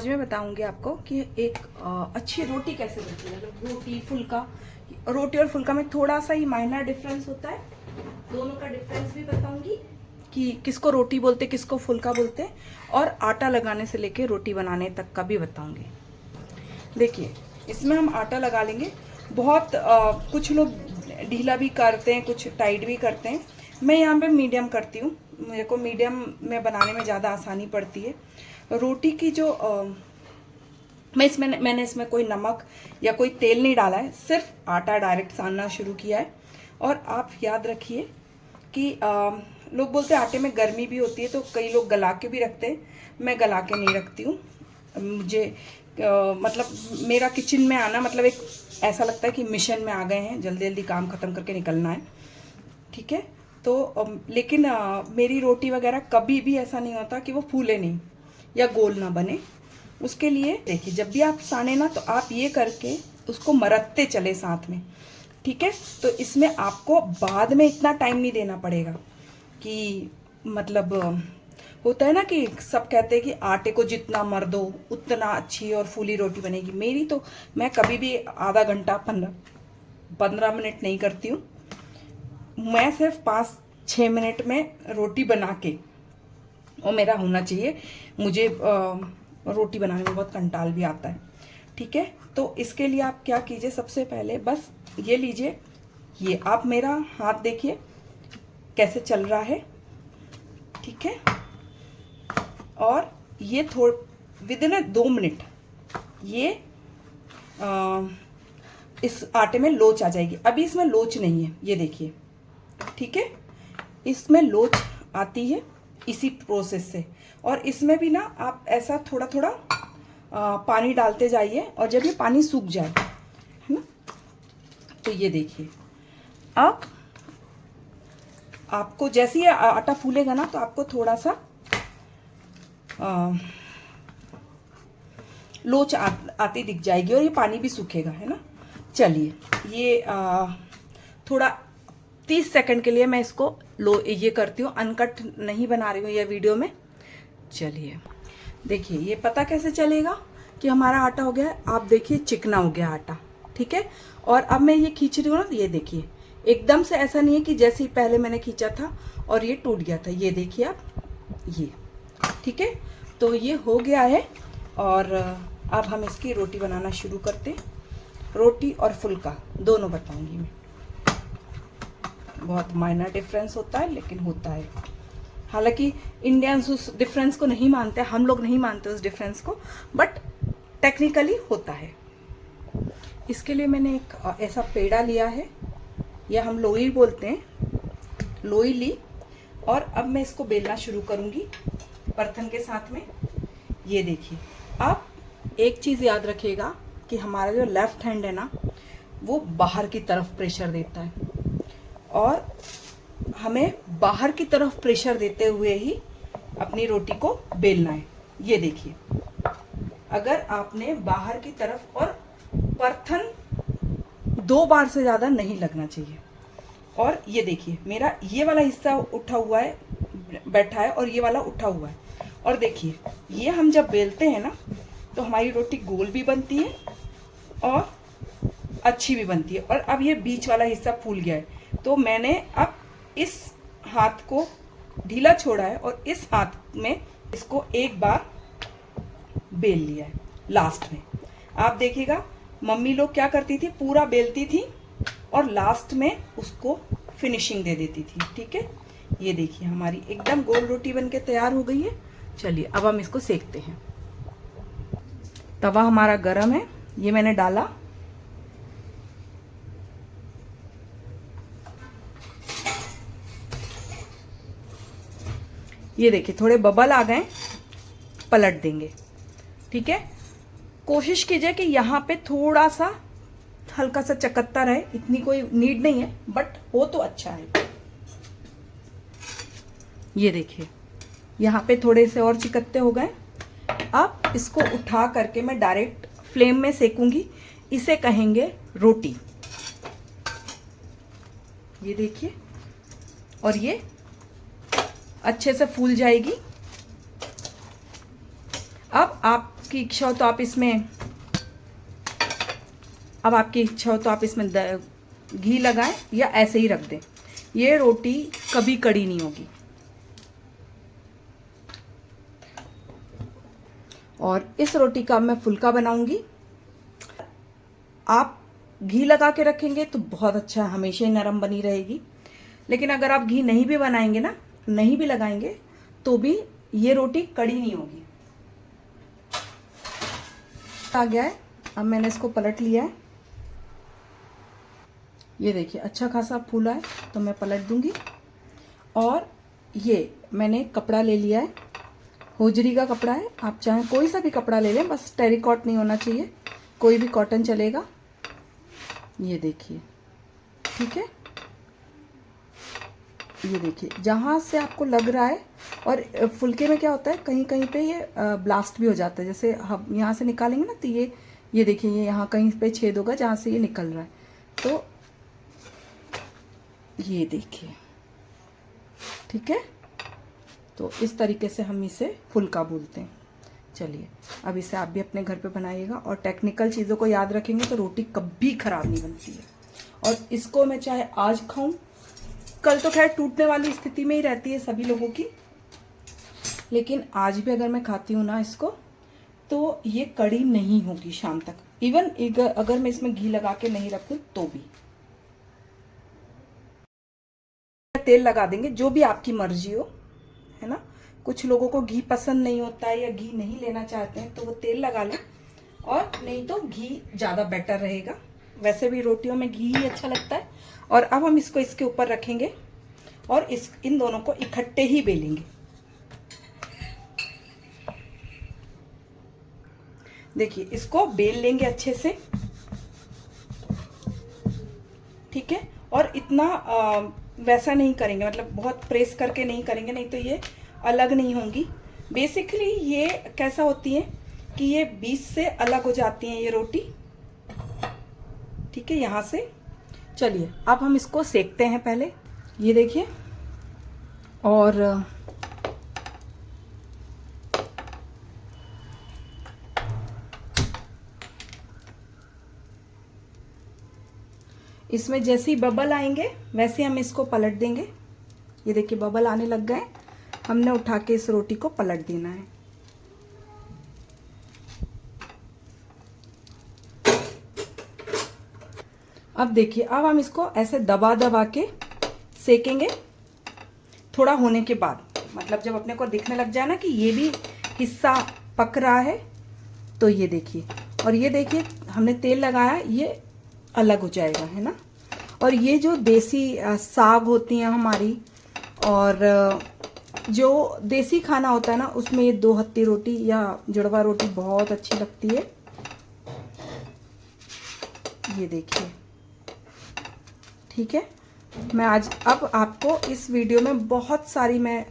आज मैं बताऊंगी आपको कि एक अच्छी रोटी कैसे बनती है। रोटी फुल्का, रोटी और फुल्का में थोड़ा सा ही माइनर डिफरेंस होता है। दोनों का डिफरेंस भी बताऊंगी कि किसको रोटी बोलते किसको फुल्का बोलते हैं, और आटा लगाने से लेके रोटी बनाने तक का भी बताऊंगी। देखिए, इसमें हम आटा लगा लेंगे। बहुत कुछ लोग ढीला भी करते हैं, कुछ टाइट भी करते हैं। मैं यहाँ पे मीडियम करती हूँ, मेरे को मीडियम में बनाने में ज़्यादा आसानी पड़ती है। रोटी की जो मैंने इसमें कोई नमक या कोई तेल नहीं डाला है, सिर्फ आटा डायरेक्ट सानना शुरू किया है। और आप याद रखिए कि लोग बोलते हैं आटे में गर्मी भी होती है, तो कई लोग गला के भी रखते हैं। मैं गला के नहीं रखती हूँ। मुझे मतलब मेरा किचन में आना मतलब एक ऐसा लगता है कि मिशन में आ गए हैं, जल्दी जल्दी काम ख़त्म करके निकलना है, ठीक है। तो लेकिन मेरी रोटी वगैरह कभी भी ऐसा नहीं होता कि वो फूले नहीं या गोल ना बने। उसके लिए देखिए, जब भी आप साने ना, तो आप ये करके उसको मरतते चले साथ में, ठीक है। तो इसमें आपको बाद में इतना टाइम नहीं देना पड़ेगा कि मतलब होता है ना कि सब कहते हैं कि आटे को जितना मर दो उतना अच्छी और फूली रोटी बनेगी। मेरी तो मैं कभी भी आधा घंटा 15 मिनट नहीं करती हूँ। मैं सिर्फ 5-6 मिनट में रोटी बना के, और मेरा होना चाहिए। मुझे रोटी बनाने में बहुत कंटाल भी आता है, ठीक है। तो इसके लिए आप क्या कीजिए, सबसे पहले बस ये लीजिए, ये आप मेरा हाथ देखिए कैसे चल रहा है, ठीक है। और ये विदिन 2 मिनट ये इस आटे में लोच आ जाएगी। अभी इसमें लोच नहीं है, ये देखिए, ठीक है। इसमें लोच आती है इसी प्रोसेस से। और इसमें भी ना आप ऐसा थोड़ा थोड़ा पानी डालते जाइए, और जब ये पानी सूख जाए, है ना, तो ये देखिए, अब आपको जैसे ही आटा फूलेगा ना, तो आपको थोड़ा सा लोच आती दिख जाएगी, और ये पानी भी सूखेगा, है ना। चलिए, ये थोड़ा 30 सेकंड के लिए मैं इसको ये करती हूँ, अनकट नहीं बना रही हूँ ये वीडियो में। चलिए देखिए, ये पता कैसे चलेगा कि हमारा आटा हो गया है। आप देखिए, चिकना हो गया आटा, ठीक है। और अब मैं ये खींच रही हूँ ना, तो ये देखिए, एकदम से ऐसा नहीं है कि जैसे ही पहले मैंने खींचा था और ये टूट गया था। ये देखिए आप, ये ठीक है। तो ये हो गया है, और अब हम इसकी रोटी बनाना शुरू करते हैं। रोटी और फुल्का दोनों बताऊंगी मैं। बहुत माइनर डिफरेंस होता है, लेकिन होता है। हालांकि इंडियंस उस डिफरेंस को नहीं मानते, हम लोग नहीं मानते उस डिफरेंस को, बट टेक्निकली होता है। इसके लिए मैंने एक ऐसा पेड़ा लिया है, या हम लोई बोलते हैं, लोई ली। और अब मैं इसको बेलना शुरू करूंगी बर्तन के साथ में। ये देखिए, अब एक चीज़ याद रखिएगा कि हमारा जो लेफ्ट हैंड है ना, वो बाहर की तरफ प्रेशर देता है, और हमें बाहर की तरफ प्रेशर देते हुए ही अपनी रोटी को बेलना है। ये देखिए, अगर आपने बाहर की तरफ, और परथन 2 बार से ज़्यादा नहीं लगना चाहिए। और ये देखिए, मेरा ये वाला हिस्सा उठा हुआ है, बैठा है, और ये वाला उठा हुआ है। और देखिए, ये हम जब बेलते हैं ना, तो हमारी रोटी गोल भी बनती है और अच्छी भी बनती है। और अब ये बीच वाला हिस्सा फूल गया है, तो मैंने अब इस हाथ को ढीला छोड़ा है, और इस हाथ में इसको एक बार बेल लिया है लास्ट में। आप देखिएगा, मम्मी लोग क्या करती थी, पूरा बेलती थी और लास्ट में उसको फिनिशिंग दे देती थी, ठीक है। ये देखिए, हमारी एकदम गोल रोटी बनके तैयार हो गई है। चलिए, अब हम इसको सेकते हैं। तवा हमारा गरम है, ये मैंने डाला। ये देखिए, थोड़े बबल आ गए, पलट देंगे, ठीक है। कोशिश कीजिए कि यहाँ पे थोड़ा सा हल्का सा चकत्ता रहे, इतनी कोई नीड नहीं है, बट हो तो अच्छा है। ये देखिए, यहाँ पे थोड़े से और चिकत्ते हो गए। अब इसको उठा करके मैं डायरेक्ट फ्लेम में सेकूंगी। इसे कहेंगे रोटी। ये देखिए, और ये अच्छे से फूल जाएगी। अब आपकी इच्छा हो तो आप इसमें घी लगाएं या ऐसे ही रख दें। ये रोटी कभी कड़ी नहीं होगी। और इस रोटी का मैं फुल्का बनाऊंगी। आप घी लगा के रखेंगे तो बहुत अच्छा, हमेशा ही नरम बनी रहेगी। लेकिन अगर आप घी नहीं भी बनाएंगे ना, नहीं भी लगाएंगे, तो भी ये रोटी कड़ी नहीं होगी। आ गया है, अब मैंने इसको पलट लिया है। ये देखिए अच्छा खासा फूला है, तो मैं पलट दूंगी। और ये मैंने कपड़ा ले लिया है, होजरी का कपड़ा है, आप चाहें कोई सा भी कपड़ा ले लें, बस टेरिकॉट नहीं होना चाहिए, कोई भी कॉटन चलेगा। ये देखिए, ठीक है, ये देखिए जहाँ से आपको लग रहा है। और फुलके में क्या होता है, कहीं कहीं पे ये ब्लास्ट भी हो जाता है। जैसे हम यहाँ से निकालेंगे ना, तो ये देखिए, ये यहाँ कहीं पे छेद होगा जहाँ से ये निकल रहा है। तो ये देखिए, ठीक है, तो इस तरीके से हम इसे फुल्का बोलते हैं। चलिए, अब इसे आप भी अपने घर पे बनाइएगा, और टेक्निकल चीज़ों को याद रखेंगे तो रोटी कभी खराब नहीं बनती है। और इसको मैं चाहे आज खाऊं, कल तो खैर टूटने वाली स्थिति में ही रहती है सभी लोगों की, लेकिन आज भी अगर मैं खाती हूँ ना इसको, तो ये कड़ी नहीं होगी शाम तक। इवन अगर मैं इसमें घी लगा के नहीं रखूं तो भी। तेल लगा देंगे, जो भी आपकी मर्जी हो, है ना। कुछ लोगों को घी पसंद नहीं होता है या घी नहीं लेना चाहते हैं, तो वो तेल लगा लें, और नहीं तो घी ज़्यादा बेटर रहेगा। वैसे भी रोटियों में घी ही अच्छा लगता है। और अब हम इसको इसके ऊपर रखेंगे और इन दोनों को इकट्ठे ही बेलेंगे। देखिए, इसको बेल लेंगे अच्छे से, ठीक है। और इतना वैसा नहीं करेंगे, मतलब बहुत प्रेस करके नहीं करेंगे, नहीं तो ये अलग नहीं होंगी। बेसिकली ये कैसा होती है कि ये बीच से अलग हो जाती हैं ये रोटी, ठीक है, यहाँ से। चलिए, अब हम इसको सेकते हैं पहले। ये देखिए, और इसमें जैसे ही बबल आएंगे वैसे हम इसको पलट देंगे। ये देखिए, बबल आने लग गए, हमने उठा के इस रोटी को पलट देना है। अब देखिए, अब हम इसको ऐसे दबा दबा के सेकेंगे थोड़ा होने के बाद, मतलब जब अपने को दिखने लग जाए ना कि ये भी हिस्सा पक रहा है, तो ये देखिए, और ये देखिए हमने तेल लगाया, ये अलग हो जाएगा, है ना। और ये जो देसी साग होती हैं हमारी, और जो देसी खाना होता है ना, उसमें ये 2 हत्ती रोटी या जुड़वा रोटी बहुत अच्छी लगती है। ये देखिए, ठीक है। मैं आज अब आपको इस वीडियो में बहुत सारी मैं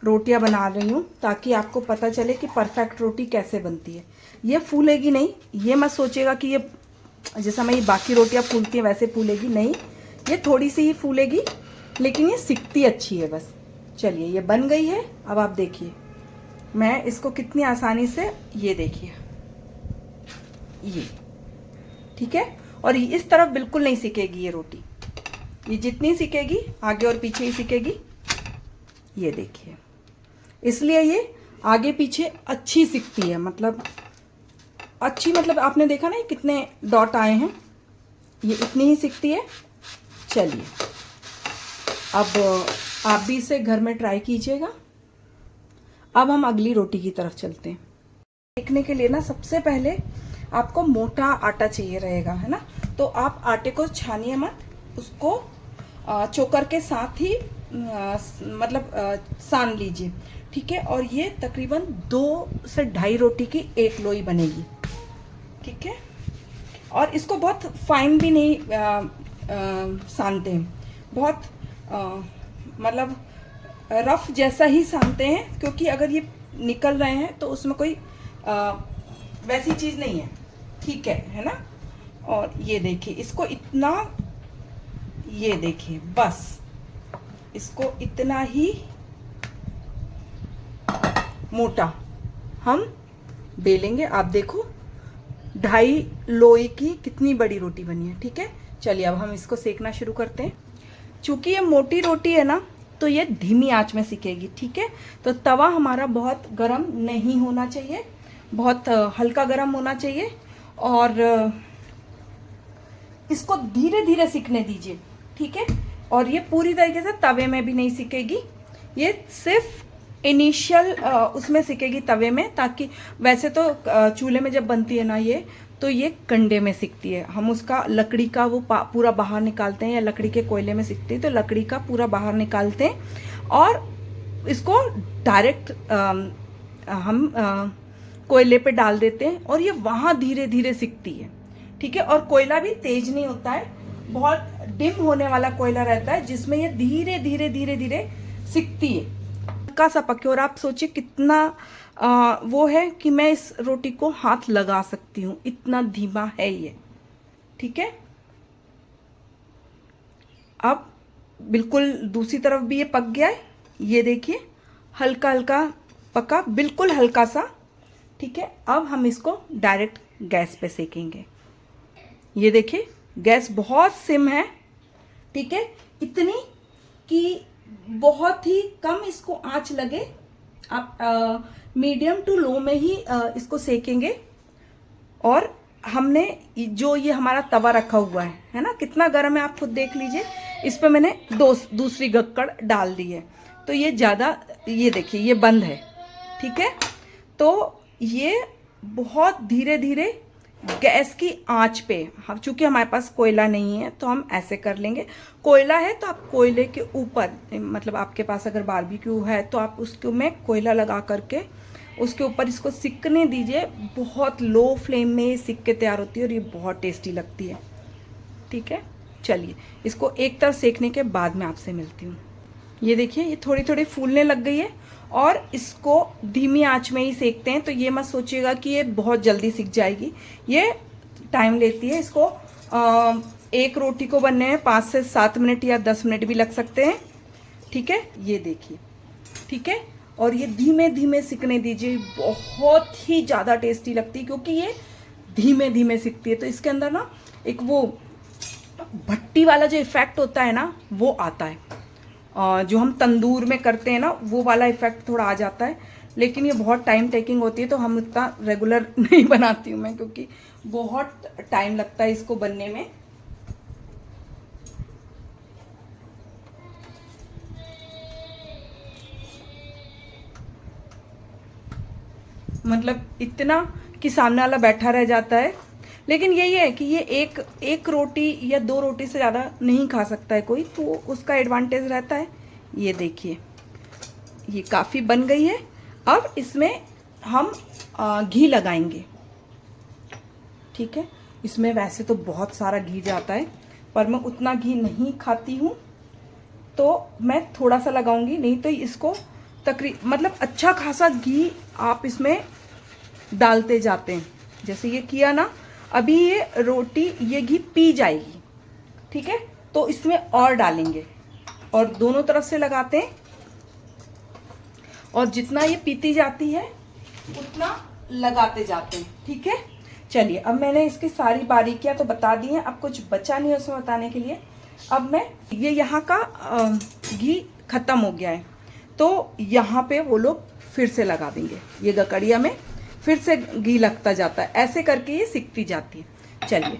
रोटियां बना रही हूँ, ताकि आपको पता चले कि परफेक्ट रोटी कैसे बनती है। ये फूलेगी नहीं, ये मत सोचिएगा कि ये जैसा मैं ये बाकी रोटियां फूलती हैं वैसे फूलेगी, नहीं, ये थोड़ी सी ही फूलेगी, लेकिन ये सिकती अच्छी है बस। चलिए, ये बन गई है। अब आप देखिए मैं इसको कितनी आसानी से, ये देखिए, ये ठीक है। और इस तरफ बिल्कुल नहीं सिकेगी ये रोटी, ये जितनी सिकेगी आगे और पीछे ही सिकेगी। ये देखिए, इसलिए ये आगे पीछे अच्छी सिकती है, मतलब अच्छी, मतलब आपने देखा ना कितने डॉट आए हैं, ये इतनी ही सिकती है। चलिए, अब आप भी इसे घर में ट्राई कीजिएगा। अब हम अगली रोटी की तरफ चलते हैं। सेकने के लिए ना सबसे पहले आपको मोटा आटा चाहिए रहेगा, है ना। तो आप आटे को छानिए मत, उसको चोकर के साथ ही सान लीजिए, ठीक है। और ये तकरीबन 2 से 2.5 रोटी की एक लोई बनेगी, ठीक है। और इसको बहुत फाइन भी नहीं सानते हैं, बहुत मतलब रफ जैसा ही सानते हैं, क्योंकि अगर ये निकल रहे हैं तो उसमें कोई वैसी चीज़ नहीं है, ठीक है ना। और ये देखिए, इसको इतना, ये देखिए, बस इसको इतना ही मोटा हम बेलेंगे। आप देखो 2.5 लोई की कितनी बड़ी रोटी बनी है। ठीक है, चलिए अब हम इसको सेकना शुरू करते हैं। चूंकि ये मोटी रोटी है ना, तो ये धीमी आंच में सिकेगी। ठीक है, तो तवा हमारा बहुत गर्म नहीं होना चाहिए, बहुत हल्का गर्म होना चाहिए, और इसको धीरे धीरे सिकने दीजिए। ठीक है, और ये पूरी तरीके से तवे में भी नहीं सिकेगी, ये सिर्फ इनिशियल उसमें सिकेगी तवे में, ताकि वैसे तो चूल्हे में जब बनती है ना ये, तो ये कंडे में सिकती है। हम उसका लकड़ी का वो पूरा बाहर निकालते हैं, या लकड़ी के कोयले में सिकती है तो लकड़ी का पूरा बाहर निकालते हैं, और इसको डायरेक्ट हम कोयले पे डाल देते हैं, और ये वहाँ धीरे धीरे सिकती है। ठीक है, और कोयला भी तेज नहीं होता है, बहुत डिम होने वाला कोयला रहता है, जिसमें ये धीरे धीरे धीरे धीरे सिकती है, हल्का सा पके। और आप सोचिए कितना वो है कि मैं इस रोटी को हाथ लगा सकती हूँ, इतना धीमा है ये। ठीक है, अब बिल्कुल दूसरी तरफ भी ये पक गया है, ये देखिए हल्का हल्का पका, बिल्कुल हल्का सा। ठीक है, अब हम इसको डायरेक्ट गैस पे सेकेंगे। ये देखिए गैस बहुत सिम है। ठीक है, इतनी कि बहुत ही कम इसको आंच लगे। आप मीडियम टू लो में ही इसको सेकेंगे। और हमने जो ये हमारा तवा रखा हुआ है ना, कितना गर्म है आप खुद देख लीजिए। इस पे मैंने दूसरी गक्कड़ डाल दी है, तो ये ज़्यादा, ये देखिए ये बंद है। ठीक है, तो ये बहुत धीरे धीरे गैस की आंच पे, हम चूंकि हमारे पास कोयला नहीं है तो हम ऐसे कर लेंगे। कोयला है तो आप कोयले के ऊपर, मतलब आपके पास अगर बारबेक्यू है तो आप उसके में कोयला लगा करके उसके ऊपर इसको सिकने दीजिए। बहुत लो फ्लेम में ये सिक के तैयार होती है, और ये बहुत टेस्टी लगती है। ठीक है, चलिए इसको एक तरफ सेकने के बाद मैं आपसे मिलती हूँ। ये देखिए ये थोड़ी थोड़ी फूलने लग गई है, और इसको धीमी आंच में ही सेकते हैं। तो ये मत सोचिएगा कि ये बहुत जल्दी सिक जाएगी, ये टाइम लेती है। इसको एक रोटी को बनने में 5 से 7 मिनट या 10 मिनट भी लग सकते हैं। ठीक है, ये देखिए। ठीक है, और ये धीमे धीमे सिकने दीजिए, बहुत ही ज़्यादा टेस्टी लगती है, क्योंकि ये धीमे धीमे सिकती है। तो इसके अंदर ना एक वो भट्टी वाला जो इफेक्ट होता है ना, वो आता है। जो हम तंदूर में करते हैं ना, वो वाला इफेक्ट थोड़ा आ जाता है। लेकिन ये बहुत टाइम टेकिंग होती है, तो हम इतना रेगुलर नहीं बनाती हूँ मैं, क्योंकि बहुत टाइम लगता है इसको बनने में। मतलब इतना कि सामने वाला बैठा रह जाता है। लेकिन यही है कि ये एक रोटी या 2 रोटी से ज़्यादा नहीं खा सकता है कोई, तो उसका एडवांटेज रहता है। ये देखिए ये काफ़ी बन गई है। अब इसमें हम घी लगाएंगे। ठीक है, इसमें वैसे तो बहुत सारा घी जाता है, पर मैं उतना घी नहीं खाती हूँ, तो मैं थोड़ा सा लगाऊंगी। नहीं तो इसको मतलब अच्छा खासा घी आप इसमें डालते जाते हैं। जैसे ये किया ना, अभी ये रोटी ये घी पी जाएगी। ठीक है, तो इसमें और डालेंगे, और दोनों तरफ से लगाते हैं, और जितना ये पीती जाती है उतना लगाते जाते हैं। ठीक है, चलिए अब मैंने इसकी सारी बारीकियां तो बता दी हैं, अब कुछ बचा नहीं है उसमें बताने के लिए। अब मैं ये यहाँ का घी खत्म हो गया है, तो यहाँ पे वो लोग फिर से लगा देंगे। ये गकड़िया में फिर से घी लगता जाता है, ऐसे करके ये सिकती जाती है। चलिए